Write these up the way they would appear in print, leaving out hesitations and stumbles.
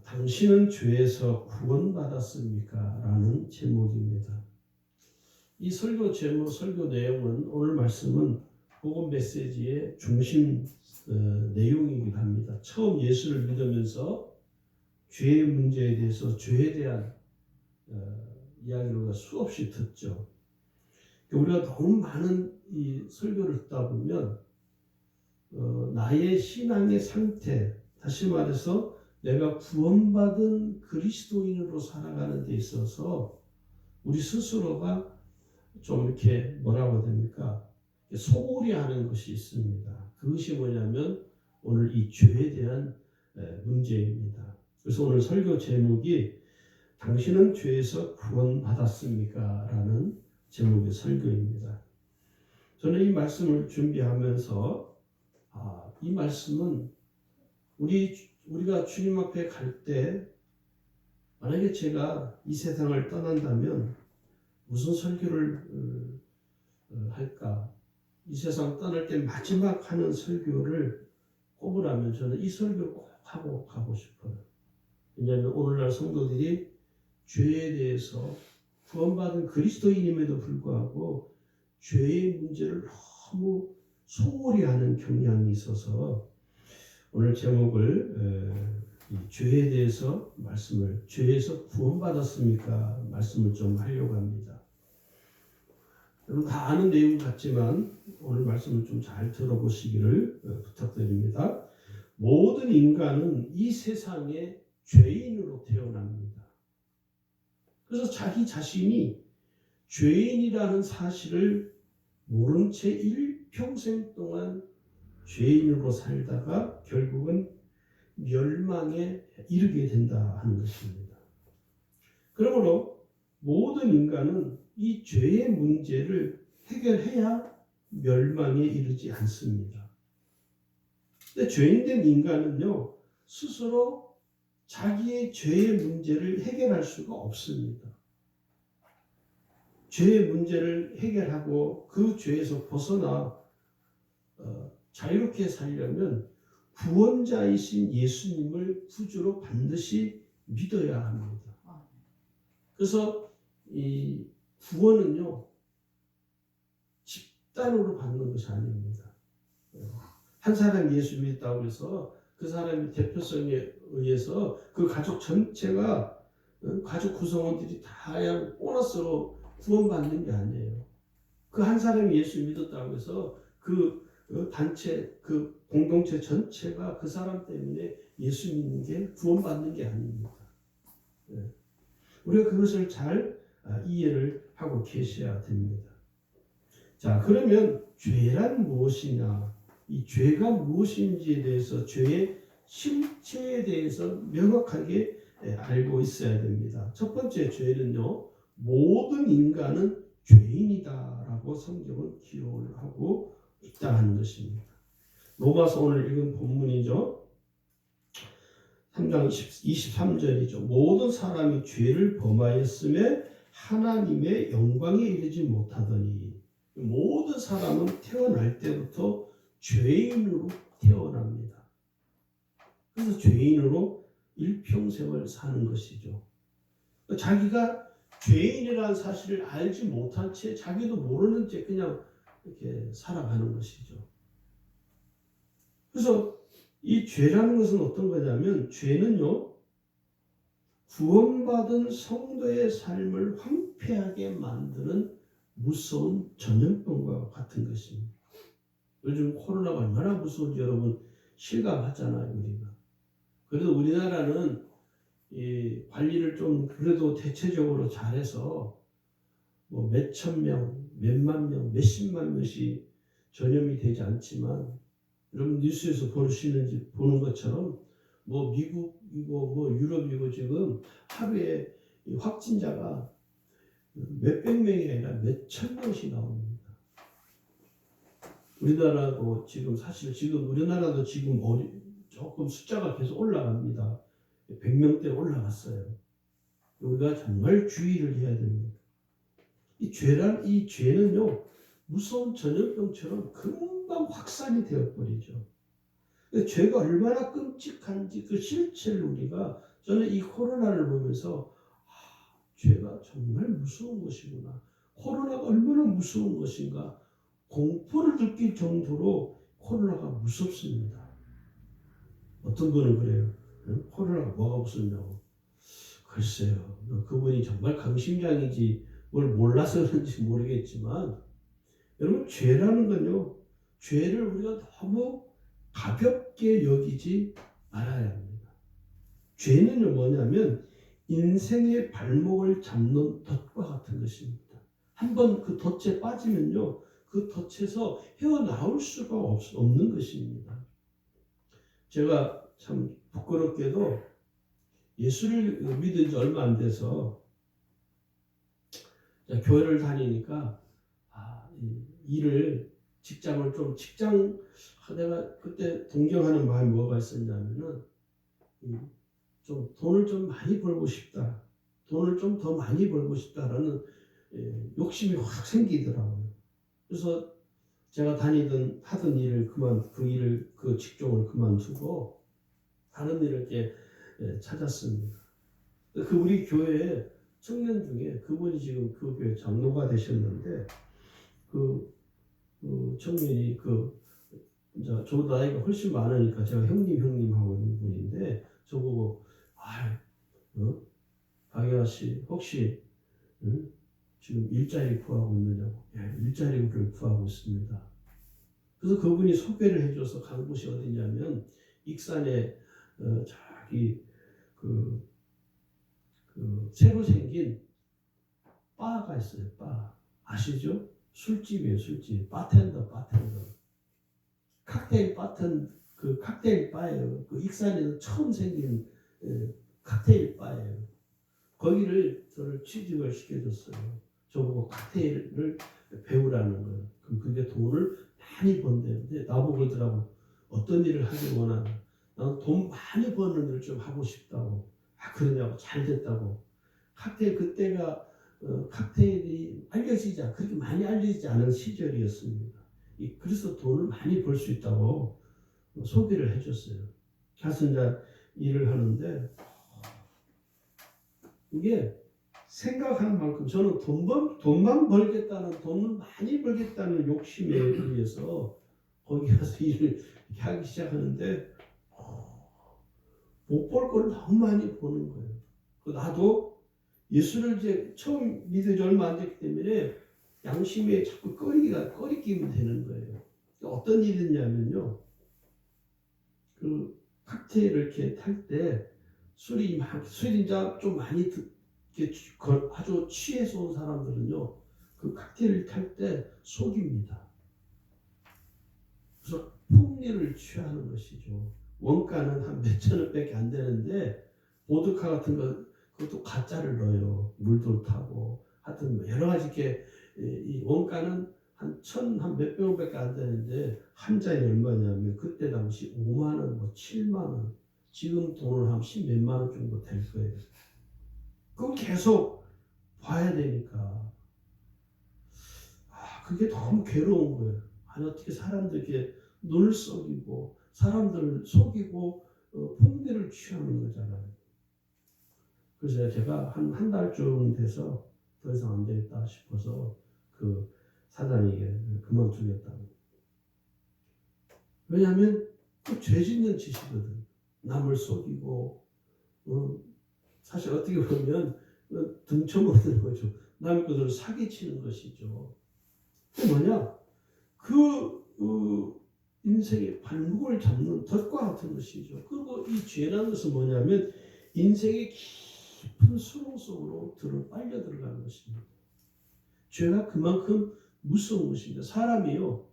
당신은 죄에서 구원받았습니까? 라는 제목입니다. 이 설교 제목, 설교 내용은 오늘 말씀은 복음 메시지의 중심 내용이기도 합니다. 처음 예수를 믿으면서 죄의 문제에 대해서 죄에 대한 이야기를 우리가 수없이 듣죠. 우리가 너무 많은 이 설교를 듣다 보면 나의 신앙의 상태, 다시 말해서 내가 구원받은 그리스도인으로 살아가는 데 있어서 우리 스스로가 좀 이렇게 뭐라고 됩니까? 소홀히 하는 것이 있습니다. 그것이 뭐냐면 오늘 이 죄에 대한 문제입니다. 그래서 오늘 설교 제목이 당신은 죄에서 구원받았습니까? 라는 제목의 설교입니다. 저는 이 말씀을 준비하면서 이 말씀은 우리가 주님 앞에 갈 때 만약에 제가 이 세상을 떠난다면 무슨 설교를 할까? 이 세상 떠날 때 마지막 하는 설교를 꼽으라면 저는 이 설교를 꼭 하고 가고 싶어요. 왜냐하면 오늘날 성도들이 죄에 대해서 구원받은 그리스도인임에도 불구하고 죄의 문제를 너무 소홀히 하는 경향이 있어서 오늘 제목을 죄에 대해서 죄에서 구원받았습니까? 말씀을 좀 하려고 합니다. 여러분 다 아는 내용 같지만 오늘 말씀을 좀 잘 들어보시기를 부탁드립니다. 모든 인간은 이 세상에 죄인으로 태어납니다. 그래서 자기 자신이 죄인이라는 사실을 모른 채 일평생 동안 죄인으로 살다가 결국은 멸망에 이르게 된다 하는 것입니다. 그러므로 모든 인간은 이 죄의 문제를 해결해야 멸망에 이르지 않습니다. 근데 죄인된 인간은요, 스스로 자기의 죄의 문제를 해결할 수가 없습니다. 죄의 문제를 해결하고 그 죄에서 벗어나 자유롭게 살려면 구원자이신 예수님을 구주로 반드시 믿어야 합니다. 그래서 이 구원은요, 집단으로 받는 것이 아닙니다. 한 사람이 예수 믿었다고 해서 그 사람의 대표성에 의해서 그 가족 전체가 가족 구성원들이 다 보너스로 구원받는 게 아니에요. 그 한 사람이 예수 믿었다고 해서 그 단체, 그 공동체 전체가 그 사람 때문에 예수 믿는 게 구원받는 게 아닙니다. 우리가 그것을 잘 이해를 하고 계셔야 됩니다. 자, 그러면 죄란 무엇이냐? 이 죄가 무엇인지에 대해서 죄의 실체에 대해서 명확하게 알고 있어야 됩니다. 첫 번째 죄는요, 모든 인간은 죄인이다라고 성경은 기록을 하고 있다는 것입니다. 로마서 오늘 읽은 본문이죠. 3장 23절이죠. 모든 사람이 죄를 범하였음에 하나님의 영광에 이르지 못하더니 모든 사람은 태어날 때부터 죄인으로 태어납니다. 그래서 죄인으로 일평생을 사는 것이죠. 자기가 죄인이라는 사실을 알지 못한 채 자기도 모르는 채 그냥 이렇게 살아가는 것이죠. 그래서 이 죄라는 것은 어떤 거냐면 죄는요, 구원받은 성도의 삶을 황폐하게 만드는 무서운 전염병과 같은 것입니다. 요즘 코로나가 얼마나 무서운지 여러분 실감하잖아요, 우리가. 그래도 우리나라는 이 관리를 좀 그래도 대체적으로 잘해서 뭐 몇천 명, 몇만 명, 몇십만 명씩 전염이 되지 않지만 여러분 뉴스에서 보는 것처럼 뭐 미국이고 뭐 유럽이고 지금 하루에 확진자가 몇백 명이 아니라 몇천 명씩 나옵니다. 우리나라도 지금 사실 우리나라도 지금 조금 숫자가 계속 올라갑니다. 100명대 올라갔어요. 우리가 정말 주의를 해야 됩니다. 이 죄는요, 무서운 전염병처럼 금방 확산이 되어버리죠. 죄가 얼마나 끔찍한지 그 실체를 우리가 저는 이 코로나를 보면서 죄가 정말 무서운 것이구나. 코로나가 얼마나 무서운 것인가. 공포를 느낄 정도로 코로나가 무섭습니다. 어떤 분은 그래요. 응? 코로나가 뭐가 무섭냐고. 글쎄요. 그분이 정말 강심장인지 뭘 몰라서 그런지 모르겠지만 여러분 죄라는 건요. 죄를 우리가 너무 가볍게 여기지 말아야 합니다. 죄는요 뭐냐면 인생의 발목을 잡는 덫과 같은 것입니다. 한번 그 덫에 빠지면요. 그 덫에서 헤어나올 수가 없는 것입니다. 제가 참 부끄럽게도 예수를 믿은 지 얼마 안 돼서 교회를 다니니까 직장을 좀 내가 그때 동경하는 마음이 뭐가 있었냐면은 좀 돈을 좀 많이 벌고 싶다. 돈을 좀 더 많이 벌고 싶다라는 욕심이 확 생기더라고요. 그래서 제가 하던 일을 그 직종을 그만두고 다른 일을 이렇게 찾았습니다. 우리 교회에 청년 중에 그분이 지금 그 교회 장로가 되셨는데 그 청년이 저보다 나이가 훨씬 많으니까 제가 형님 하고 있는 분인데 저보고 박예화 씨 혹시 지금 일자리 구하고 있느냐고. 일자리를 구하고 있습니다. 그래서 그분이 소개를 해줘서 간 곳이 어디냐면 익산에 저기 새로 생긴 바가 있어요. 바 아시죠? 술집이에요. 술집. 바텐더. 칵테일 바예요. 그 익산에서 처음 생긴 칵테일 바예요. 거기를 저를 취직을 시켜줬어요. 저보고 칵테일을 배우라는 거예요. 그럼 그게 돈을 많이 번대는데 나보고 그러더라고. 어떤 일을 하길 원하나. 난 돈 많이 버는 일을 좀 하고 싶다고. 그러냐고. 잘 됐다고. 그때가 칵테일이 그렇게 많이 알려지지 않은 시절이었습니다. 그래서 돈을 많이 벌 수 있다고 소개를 해줬어요. 가서 이제 일을 하는데 이게 생각하는 만큼 저는 돈만 벌겠다는, 돈을 많이 벌겠다는 욕심에 의해서 거기 가서 일을 하기 시작하는데 못 벌 걸 너무 많이 보는 거예요. 나도 예수를 이제 처음 믿은 지 얼마 안 됐기 때문에 양심에 자꾸 꺼리끼면 되는 거예요. 어떤 일이냐면요. 그 칵테일을 이렇게 탈 때 술이 이제 좀 많이 아주 취해서 온 사람들은요. 그 칵테일을 탈 때 속입니다. 그래서 풍리를 취하는 것이죠. 원가는 한 몇천 원밖에 안 되는데 보드카 같은 거 그것도 가짜를 넣어요. 물도 타고 하여튼 뭐 여러 가지 이 원가는 한 몇백 원밖에 안 되는데 한 잔이 얼마냐면 그때 당시 5만 원, 7만 원, 지금 돈을 한 10몇만 원 정도 될 거예요. 그걸 계속 봐야 되니까 그게 너무 괴로운 거예요. 어떻게 사람들에게 눈을 썩이고 사람들을 속이고 풍대를 취하는 거잖아요. 그래서 제가 한 달쯤 돼서 더 이상 안 되겠다 싶어서 그 사장에게 그만두겠다고. 왜냐하면 그 죄 짓는 짓이거든. 남을 속이고 사실 어떻게 보면 등쳐먹는 거죠. 남의 것을 사기치는 것이죠. 그 뭐냐? 인생의 발목을 잡는 덫과 같은 것이죠. 그리고 이 죄라는 것은 뭐냐면 인생의 깊은 수렁 속으로 빨려 들어가는 것입니다. 죄가 그만큼 무서운 것입니다. 사람이요,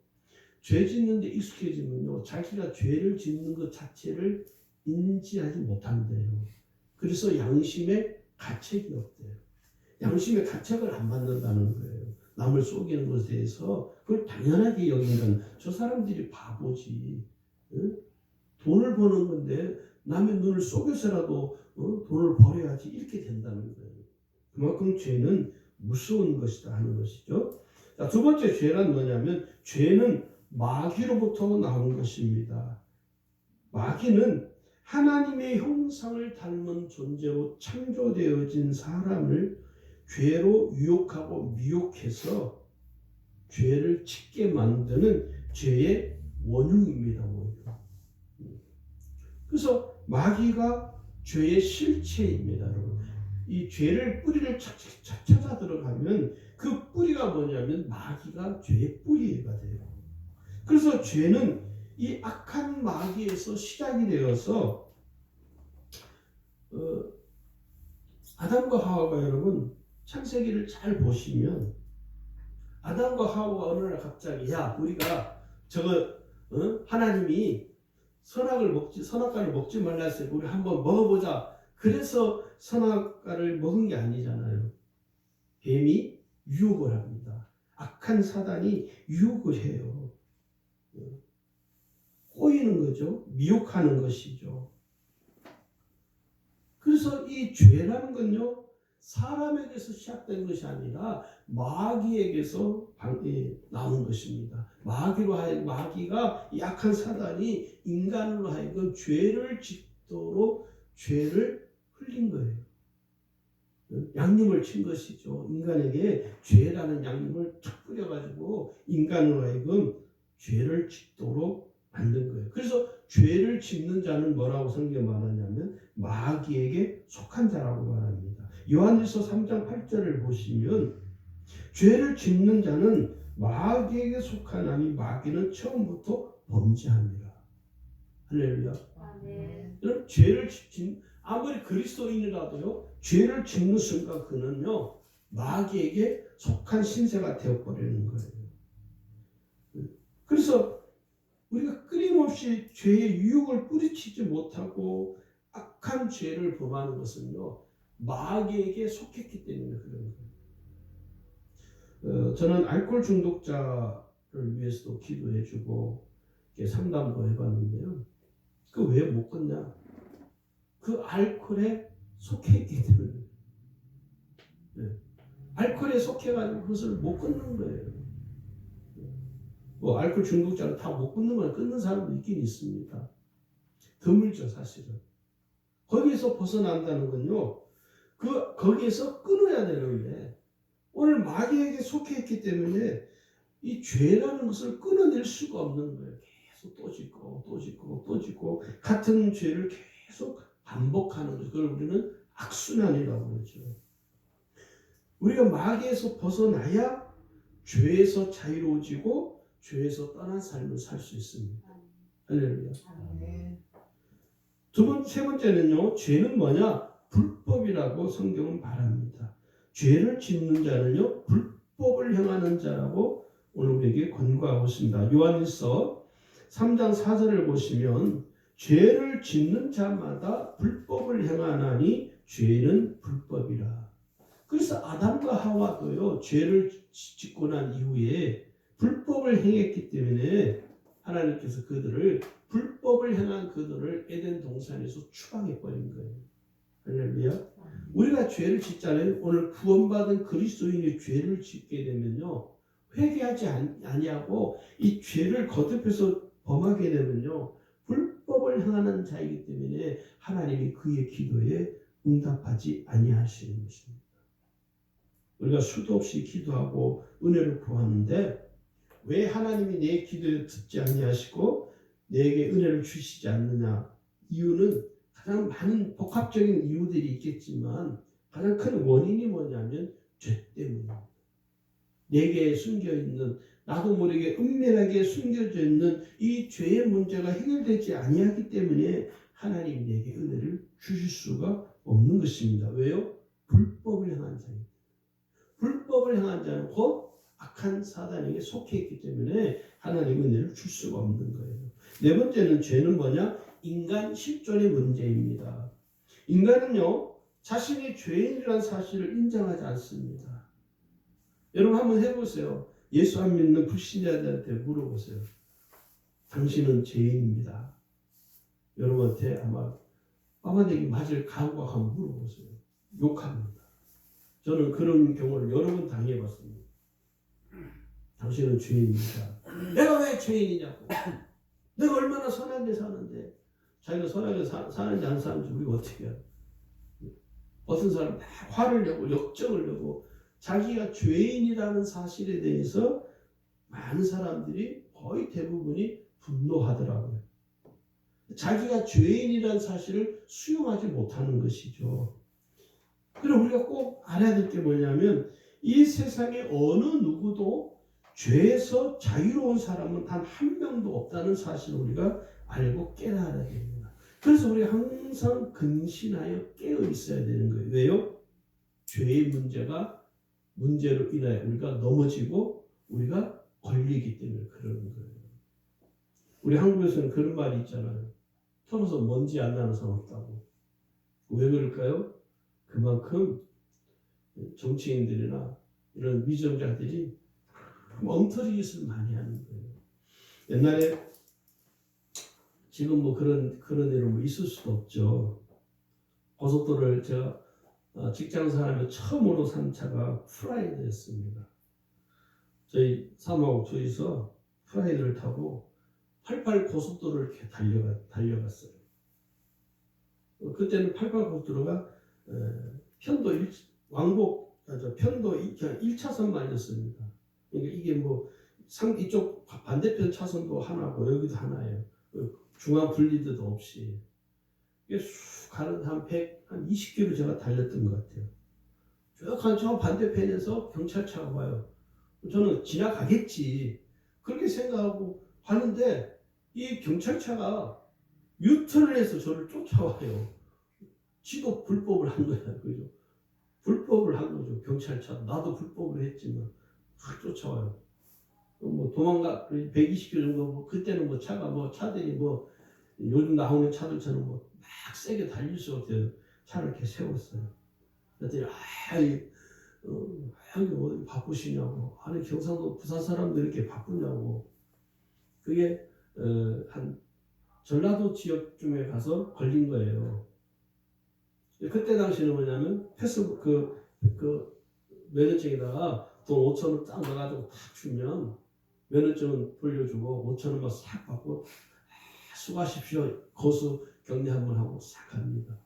죄 짓는 데 익숙해지면요, 자기가 죄를 짓는 것 자체를 인지하지 못한대요. 그래서 양심의 가책이 없대요. 양심의 가책을 안 받는다는 거예요. 남을 속이는 것에 대해서 그걸 당연하게 여기는 저 사람들이 바보지. 응? 돈을 버는 건데 남의 눈을 속여서라도 돈을 벌어야지 이렇게 된다는 거예요. 그만큼 죄는 무서운 것이다 하는 것이죠. 자, 두 번째 죄란 뭐냐면 죄는 마귀로부터 나오는 것입니다. 마귀는 하나님의 형상을 닮은 존재로 창조되어진 사람을 죄로 유혹하고 미혹해서 죄를 짓게 만드는 죄의 원흉입니다. 원흉. 그래서 마귀가 죄의 실체입니다. 여러분. 이 죄를 뿌리를 찾아 들어가면 그 뿌리가 뭐냐면 마귀가 죄의 뿌리가 돼요. 그래서 죄는 이 악한 마귀에서 시작이 되어서 아담과 하와가 여러분 창세기를 잘 보시면 아담과 하와가 어느 날 갑자기 야 우리가 저거 하나님이 선악과를 먹지 말라 했어요. 우리 한번 먹어보자. 그래서 선악과를 먹은 게 아니잖아요. 뱀이 유혹을 합니다. 악한 사단이 유혹을 해요. 꼬이는 거죠. 미혹하는 것이죠. 그래서 이 죄라는 건요, 사람에게서 시작된 것이 아니라 마귀에게서 나온 것입니다. 마귀가 약한 사단이 인간으로 하여금 죄를 짓도록 죄를 흘린 거예요. 양념을 친 것이죠. 인간에게 죄라는 양념을 탁 뿌려가지고 인간으로 하여금 죄를 짓도록 만든 거예요. 그래서 죄를 짓는 자는 뭐라고 성경에 말하냐면 마귀에게 속한 자라고 말합니다. 요한일서 3장 8절을 보시면 죄를 짓는 자는 마귀에게 속하나니 마귀는 처음부터 범죄합니다. 할렐루야. 여러분 죄를 아무리 그리스도인이라도요 죄를 짓는 순간 그는요 마귀에게 속한 신세가 되어버리는 거예요. 그래서 우리가 끊임없이 죄의 유혹을 뿌리치지 못하고 악한 죄를 범하는 것은요 마귀에게 속했기 때문에 그런 거예요. 저는 알코올 중독자를 위해서도 기도해주고 상담도 해봤는데요. 그 왜 못 끊냐? 그 알코올에 속해있기 때문에. 네. 알코올에 속해가지고 그것을 못 끊는 거예요. 뭐 알코올 중독자는 다 못 끊는 건 끊는 사람도 있긴 있습니다. 드물죠 사실은. 거기에서 벗어난다는 건요. 거기에서 끊어야 되는데 오늘 마귀에게 속해있기 때문에 이 죄라는 것을 끊어낼 수가 없는 거예요. 계속 또 짓고 같은 죄를 계속 반복하는 거죠. 그걸 우리는 악순환이라고 그러죠. 우리가 마귀에서 벗어나야 죄에서 자유로워지고 죄에서 떠난 삶을 살 수 있습니다. 할렐루야. 세 번째는요. 죄는 뭐냐? 불법이라고 성경은 말합니다. 죄를 짓는 자는요. 불법을 행하는 자라고 오늘 우리에게 권고하고 있습니다. 요한일서 3장 4절을 보시면 죄를 짓는 자마다 불법을 행하나니 죄는 불법이라. 그래서 아담과 하와도요. 죄를 짓고 난 이후에 불법을 행했기 때문에 하나님께서 불법을 행한 그들을 에덴 동산에서 추방해버린 거예요. 할렐루야. 우리가 죄를 짓잖아요. 오늘 구원받은 그리스도인이 죄를 짓게 되면요. 회개하지 아니하고 이 죄를 거듭해서 범하게 되면요. 불법을 행하는 자이기 때문에 하나님이 그의 기도에 응답하지 아니하시는 것입니다. 우리가 수도 없이 기도하고 은혜를 구하는데 왜 하나님이 내 기도에 듣지 아니하시고 내게 은혜를 주시지 않느냐? 이유는 가장 많은 복합적인 이유들이 있겠지만 가장 큰 원인이 뭐냐면 죄 때문입니다. 내게 숨겨있는 나도 모르게 은밀하게 숨겨져 있는 이 죄의 문제가 해결되지 아니하기 때문에 하나님이 내게 은혜를 주실 수가 없는 것입니다. 왜요? 불법을 행한 자입니다. 불법을 행한 자는 곧 악한 사단에게 속해 있기 때문에 하나님의 은혜를 줄 수가 없는 거예요. 네 번째는 죄는 뭐냐? 인간 실존의 문제입니다. 인간은요 자신이 죄인이라는 사실을 인정하지 않습니다. 여러분 한번 해보세요. 예수 안 믿는 불신자들한테 물어보세요. 당신은 죄인입니다. 여러분한테 아마 빠마대기 맞을 각오가 한번 물어보세요. 욕합니다. 저는 그런 경우를 여러 번 당해봤습니다. 당신은 죄인입니다. 내가 왜 죄인이냐고. 내가 얼마나 선하게 사는데 자기가 선하게 사는지 안 사는지 우리가 어떻게 해요? 어떤 사람은 다 화를 내고 역정을 내고 자기가 죄인이라는 사실에 대해서 많은 사람들이 거의 대부분이 분노하더라고요. 자기가 죄인이라는 사실을 수용하지 못하는 것이죠. 그럼 우리가 꼭 알아야 될 게 뭐냐면 이 세상에 어느 누구도 죄에서 자유로운 사람은 단 한 명도 없다는 사실을 우리가 알고 깨달아야 됩니다. 그래서 우리가 항상 근신하여 깨어 있어야 되는 거예요. 왜요? 죄의 문제로 인하여 우리가 넘어지고 우리가 걸리기 때문에 그러는 거예요. 우리 한국에서는 그런 말이 있잖아요. 털어서 먼지 안 나는 사람 없다고. 왜 그럴까요? 그만큼 정치인들이나 이런 위정자들이 엉터리 짓을 많이 하는 거예요. 옛날에 지금 뭐 그런 일은 뭐 있을 수도 없죠. 고속도로를 제가 직장 생활하며 처음으로 산 차가 프라이드였습니다. 저희 사무하고 둘이서 프라이드를 타고 88 고속도로를 이렇게 달려갔어요. 그때는 88 고속도로가 편도 1차선만이었습니다. 그러니까 이게 뭐 이쪽 반대편 차선도 하나고 여기도 하나예요. 중앙 분리도 없이 쑥 가는 한 20km 제가 달렸던 것 같아요. 저 반대편에서 경찰차가 와요. 저는 지나가겠지 그렇게 생각하고 가는데 이 경찰차가 유턴을 해서 저를 쫓아와요. 지도 불법을 한 거야. 그죠? 불법을 한 거죠. 경찰차. 나도 불법을 했지만 쫓아와요. 뭐 도망가 120km 정도 뭐 그때는 뭐 차들이 뭐 요즘 나오는 차들처럼 뭐 막 세게 달릴 수 없대요. 차를 이렇게 세웠어요. 그랬더니 형님 어디 바쁘시냐고. 아니 경상도 부산 사람들 이렇게 바쁘냐고. 그게 한 전라도 지역쯤에 가서 걸린 거예요. 그때 당시는 뭐냐면 그 면허증에다가 돈 5,000원 딱 넣어가지고 탁 주면 면허증은 돌려주고 5,000원만 싹 받고 수고하십시오. 거수 격리 한번 하고 싹 갑니다.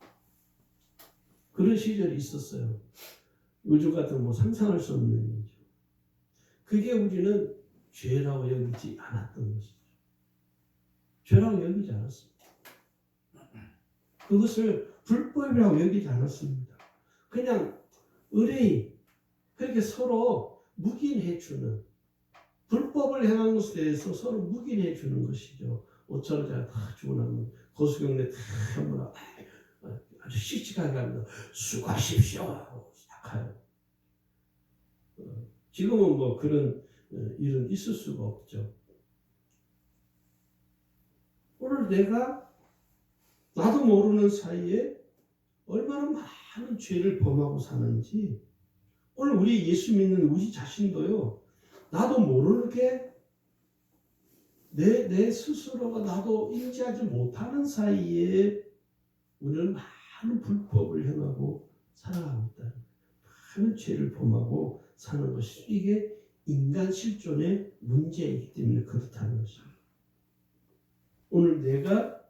그런 시절이 있었어요. 요즘 같은 뭐 상상할 수 없는 일이죠. 그게 우리는 죄라고 여기지 않았던 것이죠. 죄라고 여기지 않았습니다. 그것을 불법이라고 여기지 않았습니다. 그냥 의뢰인 그렇게 서로 묵인해 주는 불법을 행한 것에 대해서 서로 묵인해 주는 것이죠. 5,000원짜리 다 주고 나면 거수경례 다 하면 아주 씩씩하게 합니다. 수고하십시오 하고 시작해요. 지금은 뭐 그런 일은 있을 수가 없죠. 오늘 내가 나도 모르는 사이에 얼마나 많은 죄를 범하고 사는지 오늘 우리 예수 믿는 우리 자신도요. 나도 모르게 내 스스로가 나도 인지하지 못하는 사이에 우리는 많은 불법을 행하고 살아가고 있다. 많은 죄를 범하고 사는 것이 이게 인간 실존의 문제이기 때문에 그렇다는 것입니다. 오늘 내가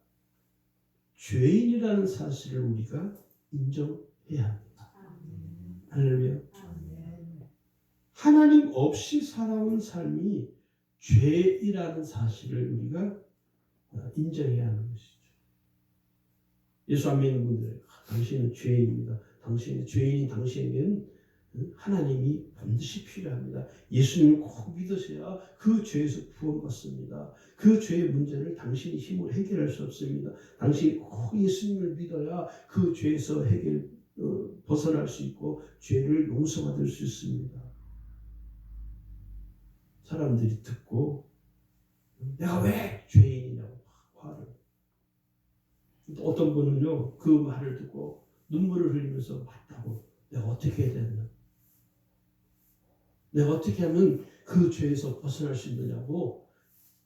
죄인이라는 사실을 우리가 인정해야 합니다. 할렐루야. 하나님 없이 살아온 삶이 죄이라는 사실을 우리가 인정해야 하는 것이죠. 예수 안 믿는 분들, 당신은 죄인입니다. 당신에게는 하나님이 반드시 필요합니다. 예수님을 꼭 믿으셔야 그 죄에서 구원받습니다. 그 죄의 문제를 당신이 힘으로 해결할 수 없습니다. 당신이 꼭 예수님을 믿어야 그 죄에서 벗어날 수 있고 죄를 용서받을 수 있습니다. 사람들이 듣고 내가 왜 죄인이냐고 화를. 어떤 분은요 그 말을 듣고 눈물을 흘리면서 맞다고 내가 어떻게 해야 되나? 내가 어떻게 하면 그 죄에서 벗어날 수 있느냐고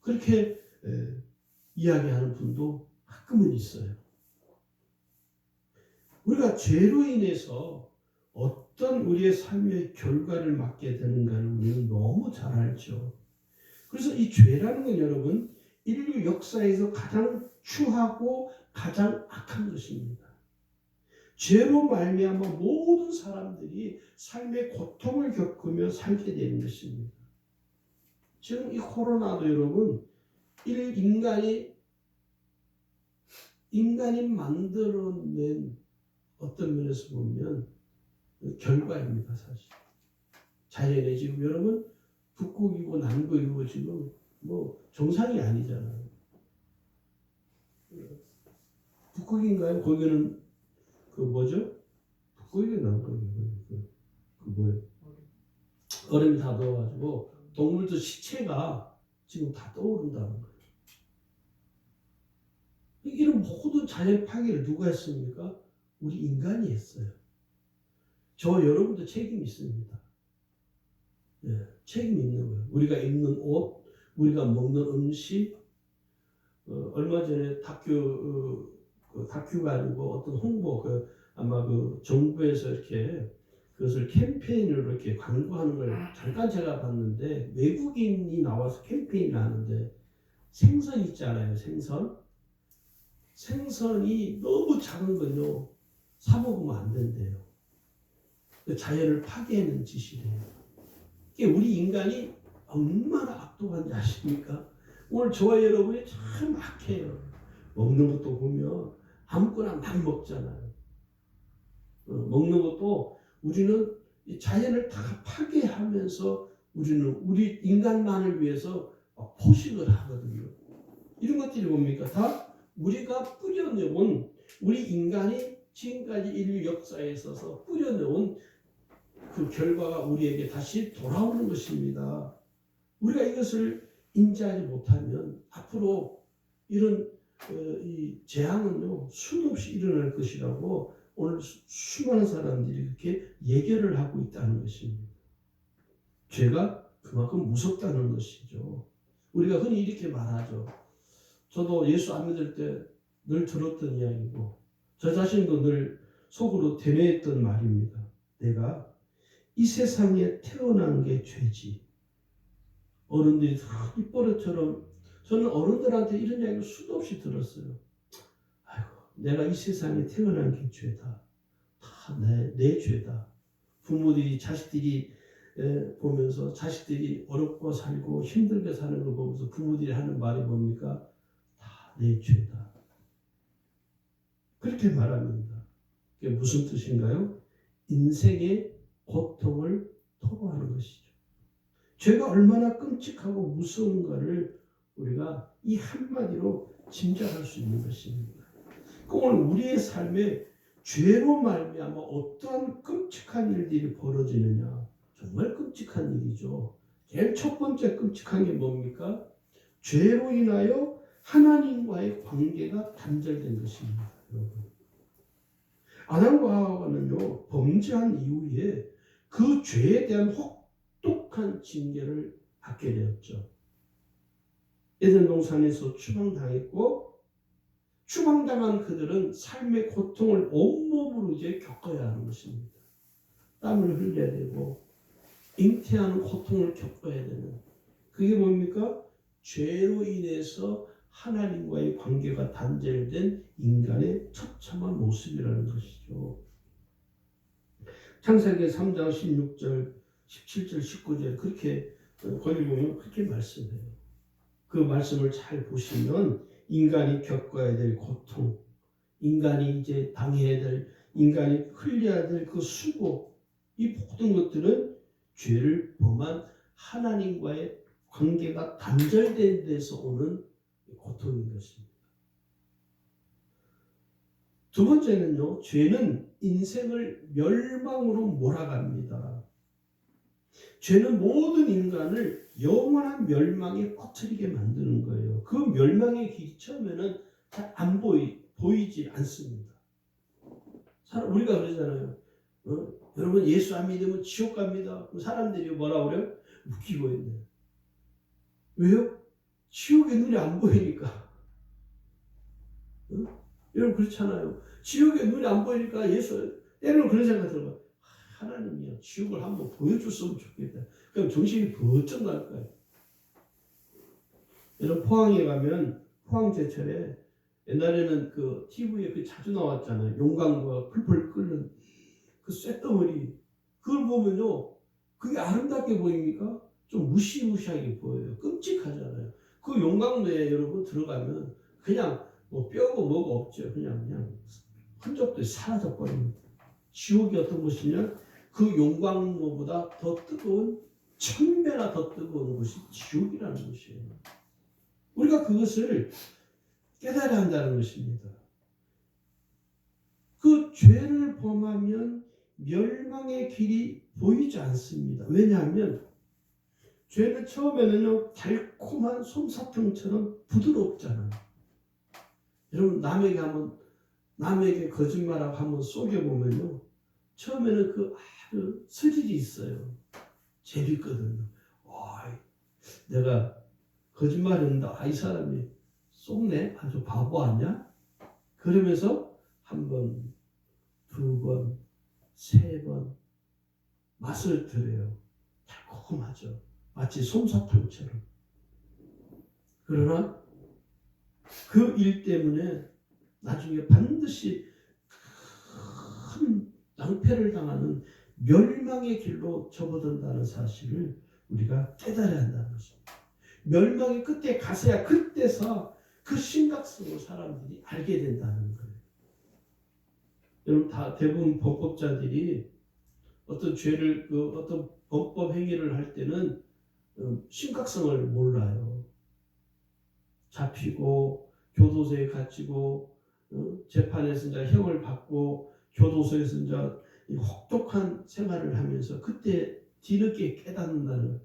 그렇게 이야기하는 분도 가끔은 있어요. 우리가 죄로 인해서 어떤 우리의 삶의 결과를 맞게 되는가를 우리는 너무 잘 알죠. 그래서 이 죄라는 건 여러분 인류 역사에서 가장 추하고 가장 악한 것입니다. 죄로 말미암아 모든 사람들이 삶의 고통을 겪으며 살게 되는 것입니다. 지금 이 코로나도 여러분 인간이 만들어낸 어떤 면에서 보면 결과입니다. 사실 자연에 지금 여러분 북극이고 남극이고 지금 뭐 정상이 아니잖아요. 북극인가요? 거기는 그 뭐죠? 북극이 남극이고 그 뭐예요? 얼음이 다 넣어가지고 동물들 시체가 지금 다 떠오른다는 거예요. 이런 모든 자연 파괴를 누가 했습니까? 우리 인간이 했어요. 저 여러분도 책임이 있습니다. 예, 책임이 있는 거예요. 우리가 입는 옷, 우리가 먹는 음식, 얼마 전에 다큐가 아니고 어떤 홍보, 아마 정부에서 이렇게 그것을 캠페인으로 이렇게 광고하는 걸 잠깐 제가 봤는데, 외국인이 나와서 캠페인을 하는데, 생선 있잖아요, 생선이 너무 작은 건요, 사 먹으면 안 된대요. 자연을 파괴하는 짓이래요. 이게 우리 인간이 얼마나 악독한지 아십니까? 오늘 저와 여러분이 참 악해요. 먹는 것도 보면 아무거나 막 먹잖아요. 먹는 것도 우리는 자연을 다 파괴하면서 우리는 우리 인간만을 위해서 포식을 하거든요. 이런 것들이 뭡니까? 다 우리가 뿌려내온, 우리 인간이 지금까지 인류 역사에 있어서 뿌려내온 그 결과가 우리에게 다시 돌아오는 것입니다. 우리가 이것을 인지하지 못하면 앞으로 이런 이 재앙은요 수도 없이 일어날 것이라고 오늘 수많은 사람들이 이렇게 예견을 하고 있다는 것입니다. 죄가 그만큼 무섭다는 것이죠. 우리가 흔히 이렇게 말하죠. 저도 예수 안 믿을 때 늘 들었던 이야기고 저 자신도 늘 속으로 되뇌었던 말입니다. 내가 이 세상에 태어난 게 죄지. 어른들이 입버릇처럼, 저는 어른들한테 이런 이야기를 수도 없이 들었어요. 아이고, 내가 이 세상에 태어난 게 죄다. 다 내 죄다. 부모들이 자식들이 보면서 자식들이 어렵고 살고 힘들게 사는 걸 보면서 부모들이 하는 말이 뭡니까? 다 내 죄다. 그렇게 말합니다. 그게 무슨 뜻인가요? 인생의 고통을 토로하는 것이죠. 죄가 얼마나 끔찍하고 무서운가를 우리가 이 한마디로 짐작할 수 있는 것입니다. 오늘 우리의 삶에 죄로 말미암아 어떠한 끔찍한 일들이 벌어지느냐, 정말 끔찍한 일이죠. 제일 첫 번째 끔찍한 게 뭡니까? 죄로 인하여 하나님과의 관계가 단절된 것입니다. 여러분, 아담과 하와는요 범죄한 이후에 그 죄에 대한 혹독한 징계를 받게 되었죠. 에덴 동산에서 추방당했고, 추방당한 그들은 삶의 고통을 온몸으로 이제 겪어야 하는 것입니다. 땀을 흘려야 되고 잉태하는 고통을 겪어야 되는, 그게 뭡니까? 죄로 인해서 하나님과의 관계가 단절된 인간의 처참한 모습이라는 것이죠. 창세기 3장 16절, 17절, 19절 그렇게 거기 보면 그렇게 말씀해요. 그 말씀을 잘 보시면 인간이 겪어야 될 고통, 인간이 이제 당해야 될, 인간이 흘려야 될 그 수고, 이 모든 것들은 죄를 범한 하나님과의 관계가 단절된 데서 오는 고통인 것입니다. 두 번째는요, 죄는 인생을 멸망으로 몰아갑니다. 죄는 모든 인간을 영원한 멸망에 빠뜨리게 만드는 거예요. 그 멸망의 길이 처음에는 잘 안 보이지 않습니다. 우리가 그러잖아요. 여러분 예수 안 믿으면 지옥 갑니다. 사람들이 뭐라 그래요? 웃기고 있네. 왜요? 지옥의 눈이 안 보이니까. 여러분 그렇잖아요. 지옥의 눈이 안 보이니까 때로는 그런 생각 들어요. 하나님이요, 지옥을 한번 보여줬으면 좋겠다. 그럼 정신이 번쩍 날 거예요. 여러분 포항에 가면 포항제철에 옛날에는 그 TV에 그 자주 나왔잖아요. 용광로가 풀풀 끓는 그 쇳덩어리. 그걸 보면요. 그게 아름답게 보입니까? 좀 무시무시하게 보여요. 끔찍하잖아요. 그 용광로에 여러분 들어가면 그냥 뭐 뼈고 뭐가 없죠. 그냥 흔적도 사라져 버립니다. 지옥이 어떤 곳이냐? 그 용광로보다 더 뜨거운 1000배나 더 뜨거운 곳이 지옥이라는 것이에요. 우리가 그것을 깨달아야 한다는 것입니다. 그 죄를 범하면 멸망의 길이 보이지 않습니다. 왜냐하면 죄는 처음에는요 달콤한 솜사탕처럼 부드럽잖아요. 여러분 남에게 거짓말하고 한번 속여보면요 처음에는 그 아주 스릴이 있어요. 재밌거든요. 내가 거짓말했는데 이 사람이 속네? 아주 바보 아니야? 그러면서 한 번, 두 번, 세 번 맛을 들여요. 달콤하죠. 마치 솜사탕처럼. 그러나 그 일 때문에 나중에 반드시 큰 낭패를 당하는 멸망의 길로 접어든다는 사실을 우리가 깨달아야 한다는 것입니다. 멸망의 끝에 가서야 그때서 그 심각성을 사람들이 알게 된다는 거예요. 여러분 다 대부분 범법자들이 어떤 죄를 어떤 범법 행위를 할 때는 심각성을 몰라요. 잡히고 교도소에 갇히고 재판에서 이제 형을 받고 교도소에서 이제 혹독한 생활을 하면서 그때 뒤늦게 깨닫는다는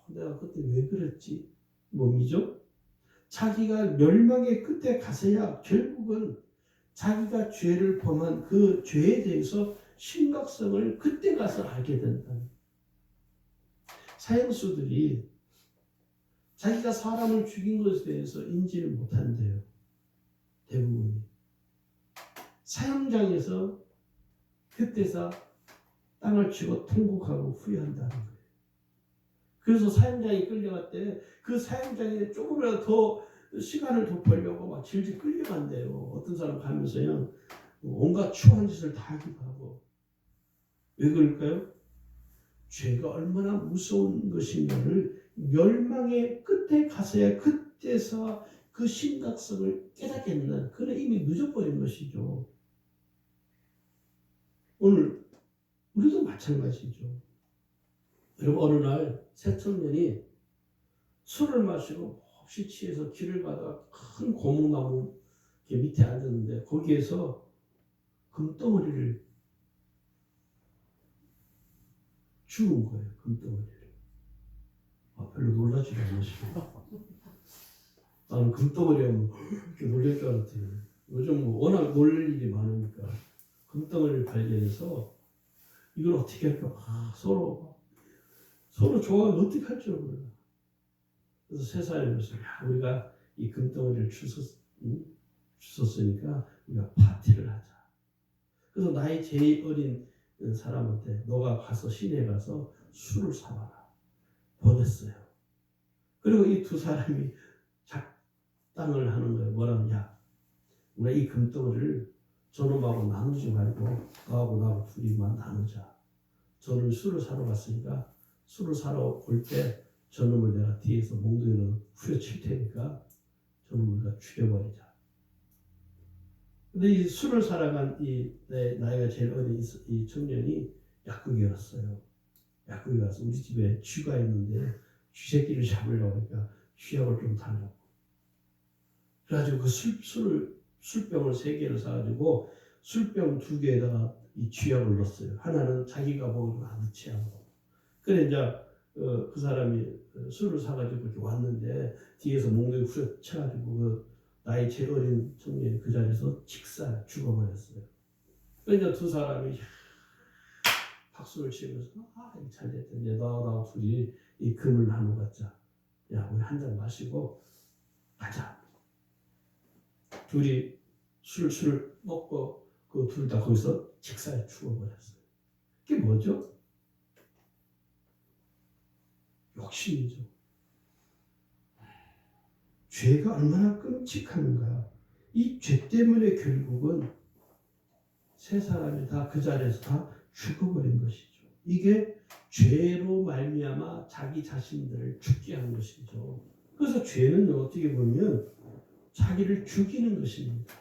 내가 그때 왜 그랬지? 몸이죠. 자기가 멸망의 끝에 가서야 결국은 자기가 죄를 범한 그 죄에 대해서 심각성을 그때 가서 알게 된다. 사형수들이 자기가 사람을 죽인 것에 대해서 인지를 못한대요. 대부분이. 사형장에서 그때서 땅을 치고 통곡하고 후회한다는 거예요. 그래서 사형장에 끌려갈 때 그 사형장에 조금이라도 더 시간을 더 벌려고 막 질질 끌려간대요. 어떤 사람 가면서요. 온갖 추한 짓을 다 하기도 하고. 왜 그럴까요? 죄가 얼마나 무서운 것인가를 멸망의 끝에 가서야 그때서 그 심각성을 깨닫게 된다는 그는 이미 늦어버린 것이죠. 오늘 우리도 마찬가지죠. 여러분 어느 날 새 청년이 술을 마시고 몹시 취해서 길을 가다가 큰 고목나무 밑에 앉았는데 거기에서 금덩어리를 주운 거예요. 금덩어리를. 별로 놀라지도 않으시고 나는 금덩어리 하면 이렇게 놀랄 줄 알았더니 요즘 워낙 놀랄 일이 많으니까 금덩어리를 발견해서 이걸 어떻게 할까 서로 좋아하면 어떻게 할 줄 몰라. 그래서 세상에서 우리가 이 금덩어리를 주웠으니까 우리가 파티를 하자. 그래서 나이 제일 어린 사람한테 너가 가서 시내에 가서 술을 사와라 보냈어요. 그리고 이 두 사람이 작당을 하는 거예요. 뭐라냐? 우리가 이 금덩어리를 저놈하고 나누지 말고 너하고 나하고 둘이만 나누자. 저는 술을 사러 갔으니까 술을 사러 올 때 저놈을 내가 뒤에서 몽둥이로 후려칠 테니까 저놈을 내가 죽여버리자. 근데 이 술을 사러 간 나이가 제일 어린 이 청년이 약국에 갔어요. 약국에 가서 우리 집에 쥐가 있는데 쥐 새끼를 잡으려고 하니까 쥐약을 좀 달라고. 그래가지고 그 술병을 3개를 사가지고 술병 2개에다가 이 쥐약을 넣었어요. 하나는 자기가 먹으면 안 취하고. 그래 이제 그 사람이 술을 사가지고 이렇게 왔는데 뒤에서 몽둥이 후려쳐가지고 그 나이 제일 어린 청년이 그 자리에서 직사 죽어버렸어요. 그러니까 두 사람이 박수를 치면서 잘 됐다. 이제 너하고 둘이 이 금을 나눠 갖자. 야 우리 한 잔 마시고 가자. 둘이 술을 먹고 그 둘 다 거기서 직사에 죽어버렸어요. 그게 뭐죠? 욕심이죠. 죄가 얼마나 끔찍한가. 이 죄 때문에 결국은 세 사람이 다 그 자리에서 다 죽어버린 것이죠. 이게 죄로 말미암아 자기 자신들을 죽게 한 것이죠. 그래서 죄는 어떻게 보면 자기를 죽이는 것입니다.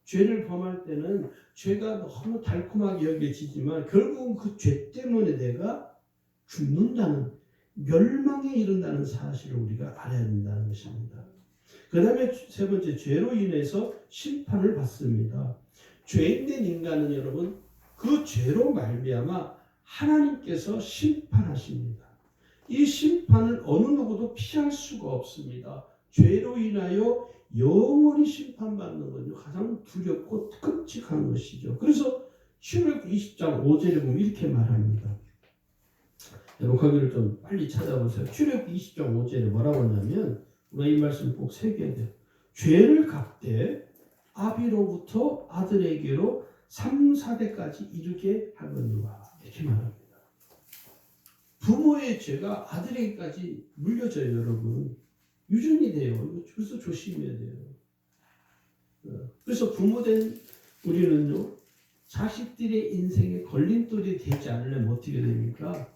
죄를 범할 때는 죄가 너무 달콤하게 여겨지지만 결국은 그 죄 때문에 내가 죽는다는, 멸망에 이른다는 사실을 우리가 알아야 된다는 것입니다. 그 다음에 세 번째, 죄로 인해서 심판을 받습니다. 죄인된 인간은 여러분 그 죄로 말미암아 하나님께서 심판하십니다. 이 심판을 어느 누구도 피할 수가 없습니다. 죄로 인하여 영원히 심판받는 것은 가장 두렵고 끔찍한 것이죠. 그래서 출애굽 20장 5절에 보면 이렇게 말합니다. 여러분 거기를 좀 빨리 찾아보세요. 출애굽 20장 5절에 뭐라고 하냐면 우리가 이 말씀 꼭 새겨야 돼요. 죄를 갚되 아비로부터 아들에게로 3, 4대까지 이르게 하거니와 이렇게 말합니다. 부모의 죄가 아들에게까지 물려져요. 여러분 유전이 돼요. 그래서 조심해야 돼요. 그래서 부모된 우리는요, 자식들의 인생에 걸림돌이 되지 않으려면 어떻게 됩니까?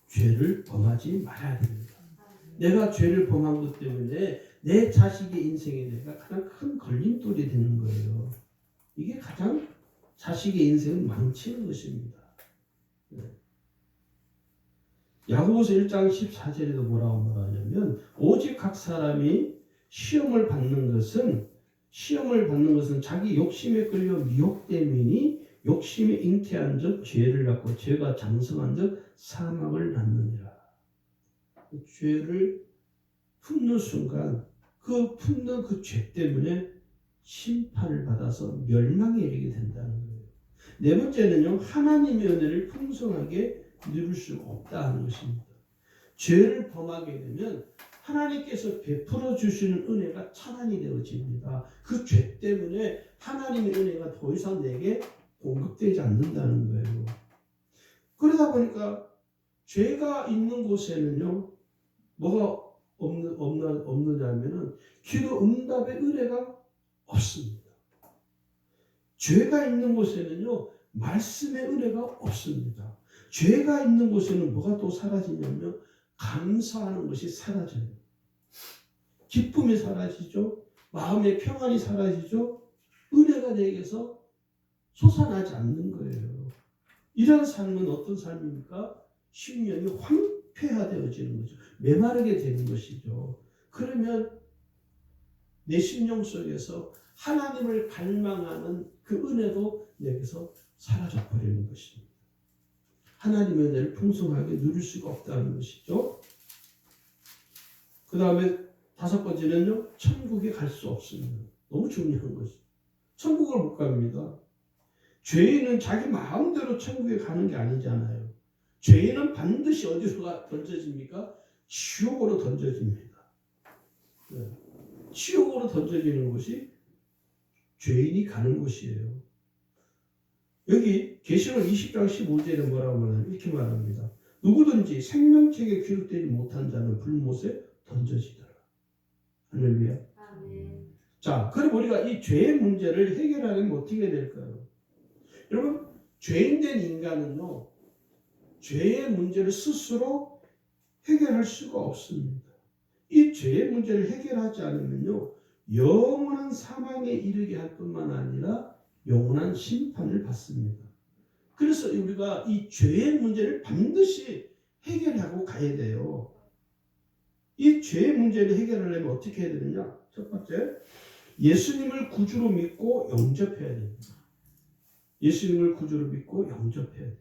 죄를 범하지 말아야 됩니다. 내가 죄를 범한 것 때문에 내 자식의 인생에 내가 가장 큰 걸림돌이 되는 거예요. 이게 가장 자식의 인생을 망치는 것입니다. 야고보서 1장 14절에도 뭐라고 말하냐면 오직 각 사람이 시험을 받는 것은 자기 욕심에 끌려 미혹됨이니 욕심에 잉태한 적 죄를 낳고 죄가 장성한 적 사망을 낳느니라. 죄를 품는 순간 그 품는 그 죄 때문에 심판을 받아서 멸망에 이르게 된다는 거예요. 네 번째는요, 하나님의 은혜를 풍성하게 누릴 수가 없다는 것입니다. 죄를 범하게 되면 하나님께서 베풀어 주시는 은혜가 차단이 되어집니다. 그 죄 때문에 하나님의 은혜가 더 이상 내게 공급되지 않는다는 거예요. 그러다 보니까 죄가 있는 곳에는요, 뭐가 없느냐면은 기도 응답의 은혜가 없습니다. 죄가 있는 곳에는요, 말씀의 은혜가 없습니다. 죄가 있는 곳에는 뭐가 또 사라지냐면 감사하는 것이 사라져요. 기쁨이 사라지죠. 마음의 평안이 사라지죠. 은혜가 내게서 솟아나지 않는 거예요. 이런 삶은 어떤 삶입니까? 심령이 황폐화되어지는 거죠. 메마르게 되는 것이죠. 그러면 내 심령 속에서 하나님을 갈망하는 그 은혜도 내게서 사라져 버리는 것입니다. 하나님의 은혜를 풍성하게 누릴 수가 없다는 것이죠. 그 다음에 다섯 번째는요, 천국에 갈 수 없습니다. 너무 중요한 것이죠. 천국을 못 갑니다. 죄인은 자기 마음대로 천국에 가는 게 아니잖아요. 죄인은 반드시 어디로 던져집니까? 지옥으로 던져집니다. 네. 지옥으로 던져지는 곳이 죄인이 가는 곳이에요. 여기 계시록 20장 15절에 뭐라고 말하냐면 이렇게 말합니다. 누구든지 생명책에 기록되지 못한 자는 불못에 던져지더라. 할렐루야. 아멘. 자, 그럼 우리가 이 죄의 문제를 해결하려면 어떻게 될까요? 여러분, 죄인된 인간은요, 죄의 문제를 스스로 해결할 수가 없습니다. 이 죄의 문제를 해결하지 않으면요, 영원한 사망에 이르게 할 뿐만 아니라 영원한 심판을 받습니다. 그래서 우리가 이 죄의 문제를 반드시 해결하고 가야 돼요. 이 죄의 문제를 해결하려면 어떻게 해야 되느냐? 첫 번째, 예수님을 구주로 믿고 영접해야 됩니다. 예수님을 구주로 믿고 영접해야 돼요.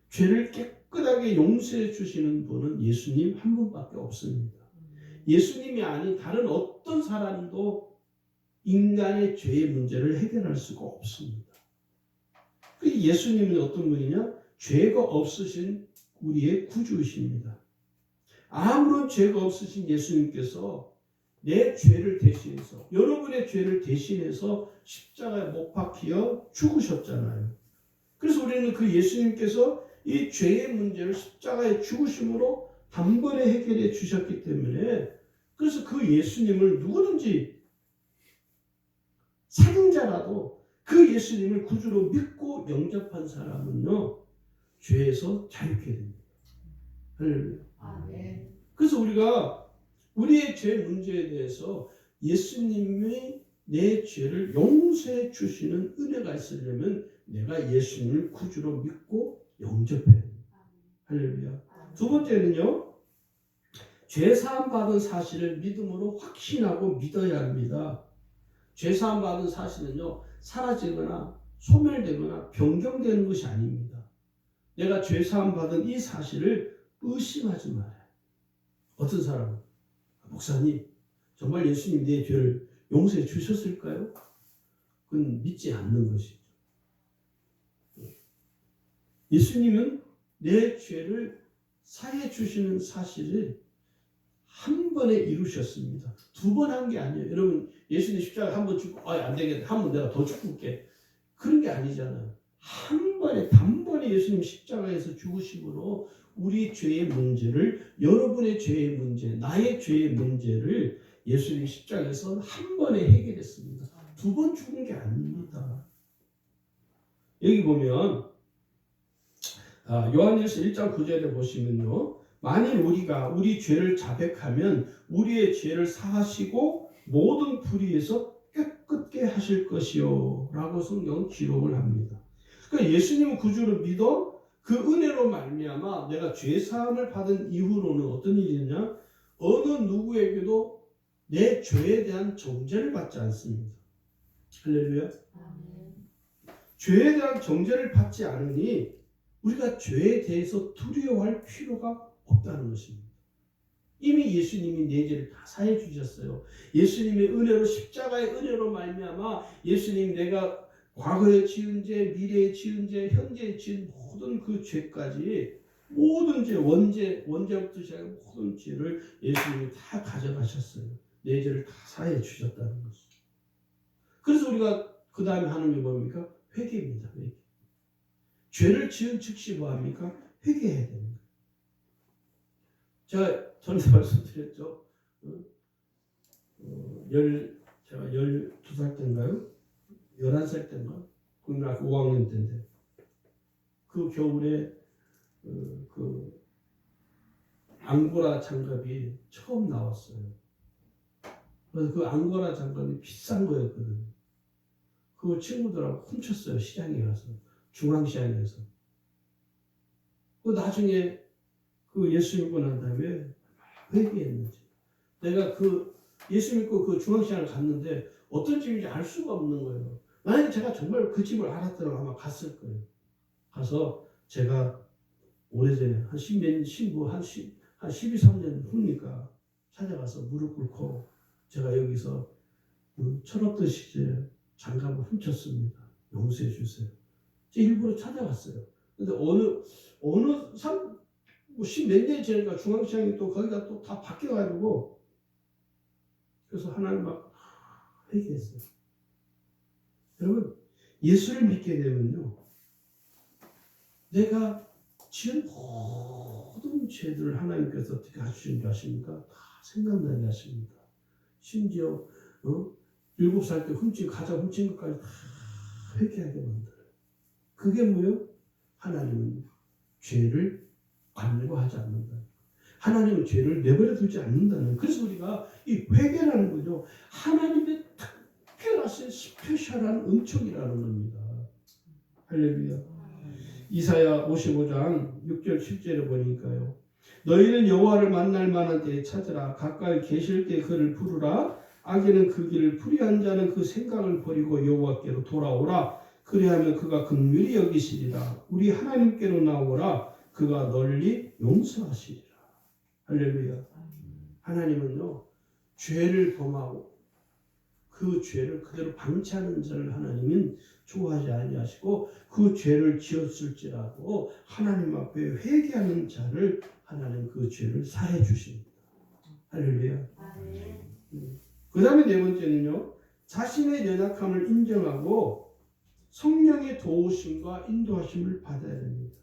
죄를 깨끗하게 용서해 주시는 분은 예수님 한 분밖에 없습니다. 예수님이 아닌 다른 어떤 사람도 인간의 죄의 문제를 해결할 수가 없습니다. 예수님은 어떤 분이냐? 죄가 없으신 우리의 구주이십니다. 아무런 죄가 없으신 예수님께서 내 죄를 대신해서, 여러분의 죄를 대신해서 십자가에 못 박혀 죽으셨잖아요. 그래서 우리는 그 예수님께서 이 죄의 문제를 십자가에 죽으심으로 단번에 해결해 주셨기 때문에, 그래서 그 예수님을 누구든지 살인자라도 그 예수님을 구주로 믿고 영접한 사람은요, 죄에서 자유케 됩니다. 할렐루야. 아멘. 그래서 우리가 우리의 죄 문제에 대해서 예수님이 내 죄를 용서해 주시는 은혜가 있으려면 내가 예수님을 구주로 믿고 영접해야 됩니다. 할렐루야. 두 번째는요, 죄 사함 받은 사실을 믿음으로 확신하고 믿어야 합니다. 죄 사함 받은 사실은요, 사라지거나 소멸되거나 변경되는 것이 아닙니다. 내가 죄 사함 받은 이 사실을 의심하지 말아요. 어떤 사람은, 목사님, 정말 예수님 내 죄를 용서해 주셨을까요? 그건 믿지 않는 것이죠. 예수님은 내 죄를 사해 주시는 사실을 한 번에 이루셨습니다. 두 번 한 게 아니에요. 여러분, 예수님 십자가 한 번 죽고, 안 되겠다. 한 번 내가 더 죽을게. 그런 게 아니잖아요. 한 번에, 단번에 예수님 십자가에서 죽으심으로 우리 죄의 문제를, 여러분의 죄의 문제, 나의 죄의 문제를 예수님 십자가에서 한 번에 해결했습니다. 두 번 죽은 게 아닙니다. 여기 보면 요한일서 1장 9절에 보시면요, 만일 우리가 우리 죄를 자백하면 우리의 죄를 사하시고 모든 불의에서 깨끗게 하실 것이요 라고 성경은 기록을 합니다. 그러니까 예수님을 구주로 믿어 그 은혜로 말미암아 내가 죄 사함을 받은 이후로는 어떤 일이냐, 어느 누구에게도 내 죄에 대한 정죄를 받지 않습니다. 할렐루야. 죄에 대한 정죄를 받지 않으니 우리가 죄에 대해서 두려워할 필요가 없다는 것입니다. 이미 예수님이 내 죄를 다 사해 주셨어요. 예수님의 은혜로, 십자가의 은혜로 말미암아 예수님 내가 과거에 지은 죄, 미래에 지은 죄, 현재에 지은 모든 그 죄까지, 모든 죄, 원죄부터 시작해 모든 죄를 예수님이 다 가져가셨어요. 내 죄를 다 사해 주셨다는 것이죠. 그래서 우리가 그 다음에 하는 게 뭡니까? 회개입니다. 회개. 죄를 지은 즉시 뭐합니까? 회개해야 됩니다. 제가 전에 말씀드렸죠. 제가 12살 때인가요? 11살 때인가? 국민학교 5학년 때인데 그 겨울에 그 앙고라 장갑이 처음 나왔어요. 그래서 그 앙고라 장갑이 비싼 거였거든요. 그걸 친구들하고 훔쳤어요. 시장에 가서. 중앙시장에서. 그 나중에 그 예수 믿고 난 다음에 회개했는지. 내가 그 예수 믿고 그 중앙시장을 갔는데 어떤 집인지 알 수가 없는 거예요. 만약에 제가 정말 그 집을 알았더라면 아마 갔을 거예요. 가서 제가 오래전에 한 12, 13년 후니까 찾아가서 무릎 꿇고 제가 여기서 철없던 시절에 장갑을 훔쳤습니다. 용서해 주세요. 일부러 찾아갔어요. 근데 십몇 년 지나니까 중앙시장이 또 거기가 또 다 바뀌어가지고 그래서 하나님 막 회개했어요. 여러분, 예수를 믿게 되면요, 내가 지은 모든 죄들을 하나님께서 어떻게 하시는 줄 아십니까? 다 생각나게 하십니다. 심지어 7살 때 가자 훔친 것까지 다 회개하게 만들어요. 그게 뭐예요? 하나님은 죄를 관고하지 않는다. 하나님은 죄를 내버려 두지 않는다는. 그래서 우리가 이 회개라는 거죠. 하나님의 특별하신 스페셜한 은총이라는 겁니다. 할렐루야. 이사야 55장 6절 7절에 보니까요. 너희는 여호와를 만날 만한 때에 찾으라. 가까이 계실 때 그를 부르라. 악인은 그 길을 불의한 자는 그 생각을 버리고 여호와께로 돌아오라. 그리하면 그가 긍휼히 여기시리라. 우리 하나님께로 나오라. 그가 널리 용서하시리라. 할렐루야. 하나님은요, 죄를 범하고 그 죄를 그대로 방치하는 자를 하나님은 좋아하지 아니하시고 그 죄를 지었을지라도 하나님 앞에 회개하는 자를 하나님 그 죄를 사해 주십니다. 할렐루야. 그 다음에 네 번째는요, 자신의 연약함을 인정하고 성령의 도우심과 인도하심을 받아야 됩니다.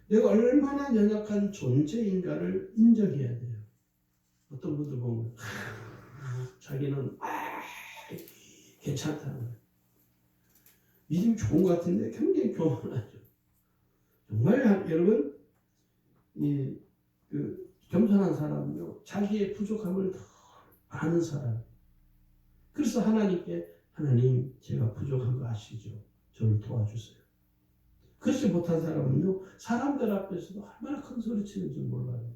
내가 얼마나 연약한 존재인가를 인정해야 돼요. 어떤 분들 보면 자기는 괜찮다는 거예요. 믿음이 좋은 것 같은데 굉장히 교만하죠. 정말 여러분 겸손한 사람은요 자기의 부족함을 더 아는 사람. 그래서 하나님께 하나님 제가 부족한 거 아시죠? 저를 도와주세요. 그렇지 못한 사람은요 사람들 앞에서도 얼마나 큰 소리 치는지 몰라요.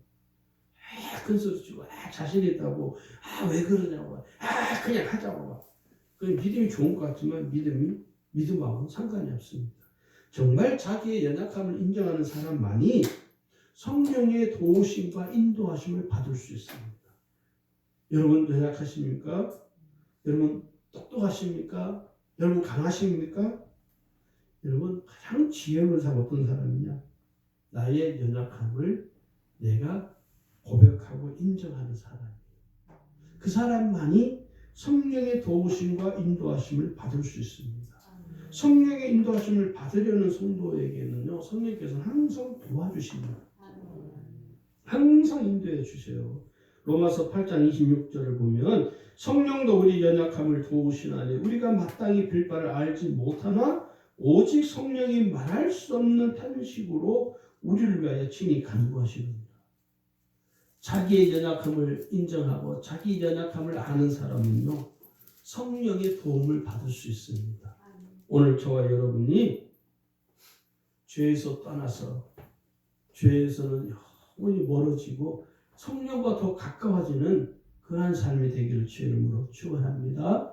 큰 소리 치고 자신 있다고 왜 그러냐고 그냥 하자고 그 믿음이 좋은 것 같지만 믿음하고는 상관이 없습니다. 정말 자기의 연약함을 인정하는 사람만이 성령의 도우심과 인도하심을 받을 수 있습니다. 여러분 연약하십니까? 여러분 똑똑하십니까? 여러분 강하십니까? 여러분 가장 지혜로운 사람 어떤 사람이냐? 나의 연약함을 내가 고백하고 인정하는 사람이에요. 그 사람만이 성령의 도우심과 인도하심을 받을 수 있습니다. 성령의 인도하심을 받으려는 성도에게는요 성령께서는 항상 도와주십니다. 항상 인도해 주세요. 로마서 8장 26절을 보면 성령도 우리 연약함을 도우시나니 우리가 마땅히 빌 바를 알지 못하나 오직 성령이 말할 수 없는 탄식으로 우리를 위하여 친히 간구하시느니라. 자기의 연약함을 인정하고 자기 연약함을 아는 사람은요 성령의 도움을 받을 수 있습니다. 오늘 저와 여러분이 죄에서 떠나서 죄에서는 영원히 멀어지고 성령과 더 가까워지는 그러한 삶이 되기를 주의 이름으로 축원합니다.